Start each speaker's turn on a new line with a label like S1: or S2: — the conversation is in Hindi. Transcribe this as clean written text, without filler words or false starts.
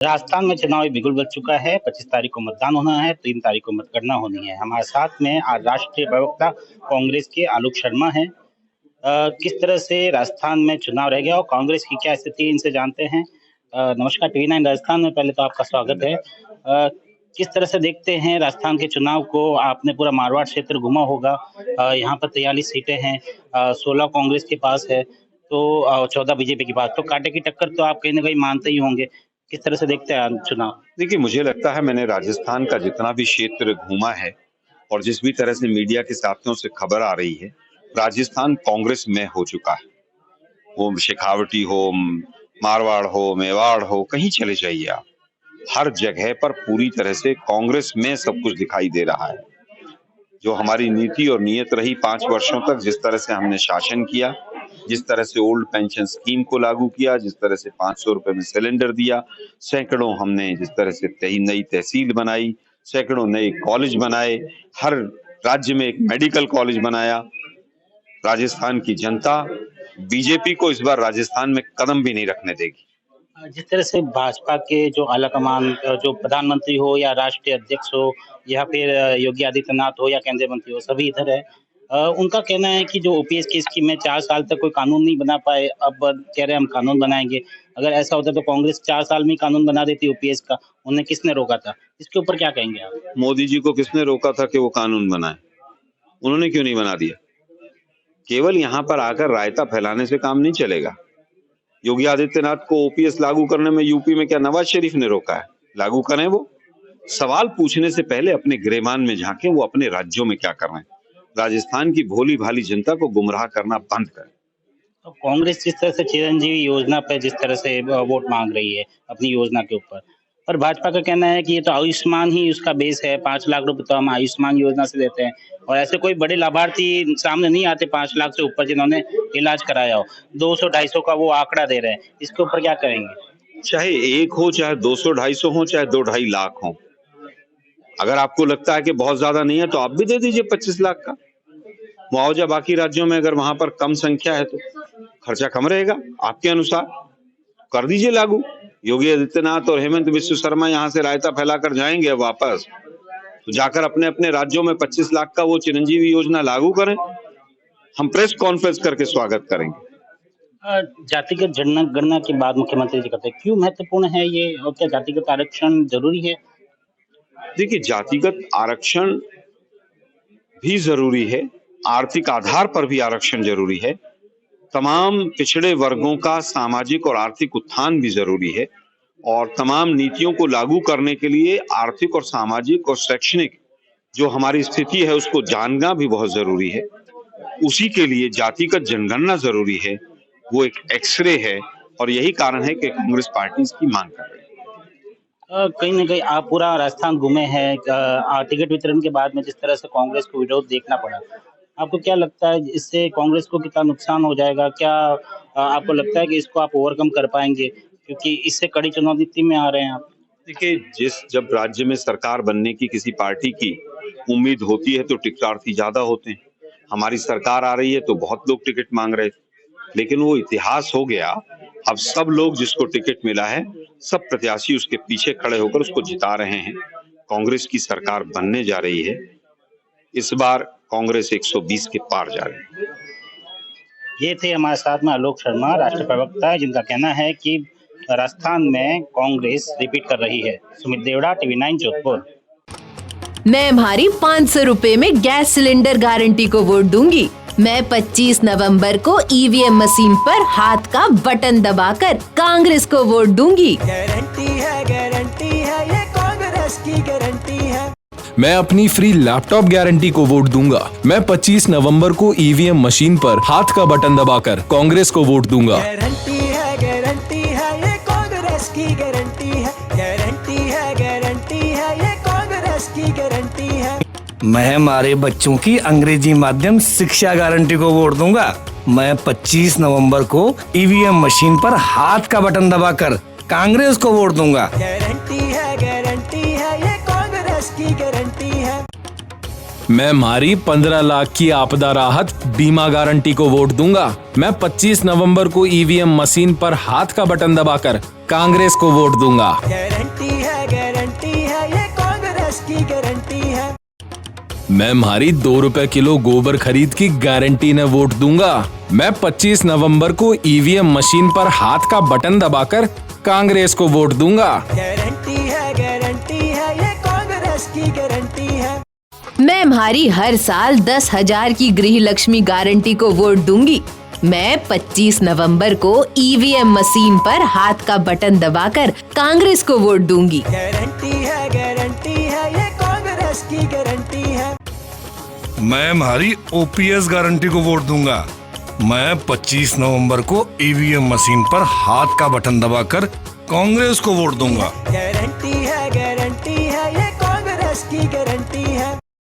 S1: राजस्थान में चुनावी बिगुल बज चुका है। 25 तारीख को मतदान होना है, 3 तारीख को मतगणना होनी है। हमारे साथ में आज राष्ट्रीय प्रवक्ता कांग्रेस के आलोक शर्मा हैं। किस तरह से राजस्थान में चुनाव रह गया और कांग्रेस की क्या स्थिति है, इनसे जानते हैं। नमस्कार, टीवी 9 राजस्थान में पहले तो आपका स्वागत है। किस तरह से देखते हैं राजस्थान के चुनाव को? आपने पूरा मारवाड़ क्षेत्र घुमा होगा। यहाँ पर 43 सीटें हैं, 16 कांग्रेस के पास है, तो 14 बीजेपी के पास। तो कांटे की टक्कर तो आप कहीं ना कहीं मानते ही होंगे। किस तरह से देखते हैं आप चुनाव?
S2: देखिए, मुझे लगता है मैंने राजस्थान का जितना भी क्षेत्र घूमा है और जिस भी तरह से मीडिया के साथियों से खबर आ रही है, राजस्थान कांग्रेस में हो चुका है। वो शेखावटी हो, मारवाड़ हो, मेवाड़ हो, कहीं चले जाइए आप, हर जगह पर पूरी तरह से कांग्रेस में सब कुछ दिखाई दे रहा है। जो हमारी नीति और नीयत रही 5 वर्षों तक, जिस तरह से हमने शासन किया, जिस तरह से ओल्ड पेंशन स्कीम को लागू किया, जिस तरह से 500 रुपए में सिलेंडर दिया, सैकड़ों हमने जिस तरह से नई तहसील बनाई, सैकड़ों नए कॉलेज बनाए, हर राज्य में एक मेडिकल कॉलेज बनाया। राजस्थान की जनता बीजेपी को इस बार राजस्थान में कदम भी नहीं रखने देगी।
S1: जिस तरह से भाजपा के जो आलाकमान, जो प्रधानमंत्री हो या राष्ट्रीय अध्यक्ष हो या फिर योगी आदित्यनाथ हो या केंद्रीय मंत्री हो, सभी इधर है। उनका कहना है कि जो ओपीएस की स्कीम में 4 साल तक कोई कानून नहीं बना पाए, अब कह रहे हैं हम कानून बनाएंगे। अगर ऐसा होता तो कांग्रेस 4 साल में ही कानून बना देती ओपीएस का। उन्हें किसने रोका था? इसके ऊपर क्या कहेंगे आप?
S2: मोदी जी को किसने रोका था कि वो कानून बनाए? उन्होंने क्यों नहीं बना दिया? केवल यहाँ पर आकर रायता फैलाने से काम नहीं चलेगा। योगी आदित्यनाथ को ओपीएस लागू करने में यूपी में क्या नवाज शरीफ ने रोका है? लागू करें। वो सवाल पूछने से पहले अपने गृहमान में झांकें, वो अपने राज्यों में क्या कर रहे हैं। राजस्थान की भोली भाली जनता को गुमराह करना बंद करें।
S1: तो कांग्रेस जिस तरह से चिरंजीवी योजना पे जिस तरह से वोट मांग रही है अपनी योजना के ऊपर, पर भाजपा का कहना है कि ये तो आयुष्मान ही उसका बेस है। 5 लाख रुपए तो हम आयुष्मान योजना से देते हैं और ऐसे कोई बड़े लाभार्थी सामने नहीं आते 5 लाख से ऊपर जिन्होंने इलाज कराया हो। 200-250 का वो आंकड़ा दे रहे हैं। इसके ऊपर क्या कहेंगे?
S2: चाहे 1 हो, चाहे 200 250 हो, चाहे 2-2.5 लाख हो, अगर आपको लगता है कि बहुत ज्यादा नहीं है तो आप भी दे दीजिए 25 लाख का मुआवजा। बाकी राज्यों में अगर वहां पर कम संख्या है तो खर्चा कम रहेगा, आपके अनुसार कर दीजिए लागू। योगी आदित्यनाथ और हेमंत बिस्व शर्मा यहाँ से रायता फैलाकर जाएंगे वापस, तो जाकर अपने अपने राज्यों में 25 लाख का वो चिरंजीवी योजना लागू करें। हम प्रेस कॉन्फ्रेंस करके स्वागत करेंगे।
S1: जातिगत जनगणना की बात मुख्यमंत्री जी करते हैं, क्यों महत्वपूर्ण है ये और क्या जातिगत आरक्षण जरूरी है?
S2: देखिए, जातिगत आरक्षण भी जरूरी है, आर्थिक आधार पर भी आरक्षण जरूरी है। तमाम पिछड़े वर्गों का सामाजिक और आर्थिक उत्थान भी जरूरी है और तमाम नीतियों को लागू करने के लिए आर्थिक और सामाजिक और शैक्षणिक जो हमारी स्थिति है उसको जानना भी बहुत जरूरी है। उसी के लिए जातिगत जनगणना जरूरी है, वो एक एक्सरे है और यही कारण है कि कांग्रेस पार्टी इसकी मांग कर रही है।
S1: कहीं न कहीं आप पूरा राजस्थान घूमे हैं। टिकट वितरण के बाद में जिस तरह से कांग्रेस को विरोध देखना पड़ा, आपको क्या लगता है इससे कांग्रेस को कितना नुकसान हो जाएगा? क्या आपको लगता है कि इसको आप ओवरकम कर पाएंगे? क्योंकि इससे कड़ी चुनौती में आ रहे हैं आप।
S2: देखिए, जब राज्य में सरकार बनने की किसी पार्टी की उम्मीद होती है तो टिकटार्थी ज्यादा होते हैं। हमारी सरकार आ रही है तो बहुत लोग टिकट मांग रहे थे, लेकिन वो इतिहास हो गया। अब सब लोग जिसको टिकट मिला है, सब प्रत्याशी उसके पीछे खड़े होकर उसको जिता रहे हैं। कांग्रेस की सरकार बनने जा रही है। इस बार कांग्रेस 120 के पार जा रही है।
S1: ये थे हमारे साथ में आलोक शर्मा, राष्ट्रीय प्रवक्ता, जिनका कहना है कि राजस्थान में कांग्रेस रिपीट कर रही है। सुमित देवड़ा, टीवी 9 जोधपुर।
S3: मैं हमारी 500 रुपए में गैस सिलेंडर गारंटी को वोट दूंगी। मैं 25 नवंबर को ईवीएम मशीन पर हाथ का बटन दबाकर कांग्रेस को वोट दूंगी।
S4: गारंटी है ये कांग्रेस की गारंटी है।
S5: मैं अपनी फ्री लैपटॉप गारंटी को वोट दूंगा। मैं 25 नवंबर को ईवीएम मशीन पर हाथ का बटन दबाकर कांग्रेस को वोट दूंगा।
S4: गारंटी है ये कांग्रेस की गारंटी है। गारंटी है ये कांग्रेस की गारंटी है।
S6: मैं हमारे बच्चों की अंग्रेजी माध्यम शिक्षा गारंटी को वोट दूंगा। मैं 25 नवंबर को ईवीएम मशीन पर हाथ का बटन दबाकर कांग्रेस को वोट दूंगा।
S4: गारंटी है ये कांग्रेस की गारंटी है।
S5: मैं हमारी 15 लाख की आपदा राहत बीमा गारंटी को वोट दूंगा। मैं 25 नवंबर को ईवीएम मशीन पर हाथ का बटन दबाकर कांग्रेस को वोट दूंगा।
S4: गारंटी है ये कांग्रेस की गारंटी है।
S5: मैं हमारी 2 रुपए किलो गोबर खरीद की गारंटी ने वोट दूंगा। मैं 25 नवंबर को ईवीएम मशीन पर हाथ का बटन दबाकर कांग्रेस को वोट दूंगा।
S4: गारंटी है ये कांग्रेस की गारंटी है।
S3: मैं हमारी हर साल 10,000 की गृह लक्ष्मी गारंटी को वोट दूंगी। मैं 25 नवंबर को ईवीएम मशीन पर हाथ का बटन दबाकर कांग्रेस को वोट दूंगी।
S4: गारंटी है ये कांग्रेस की गारंटी है।
S6: मैं हमारी ओपीएस गारंटी को वोट दूंगा। मैं 25 नवंबर को ईवीएम मशीन पर हाथ का बटन दबाकर कांग्रेस को वोट दूंगा।
S4: गारंटी है ये कांग्रेस की गारंटी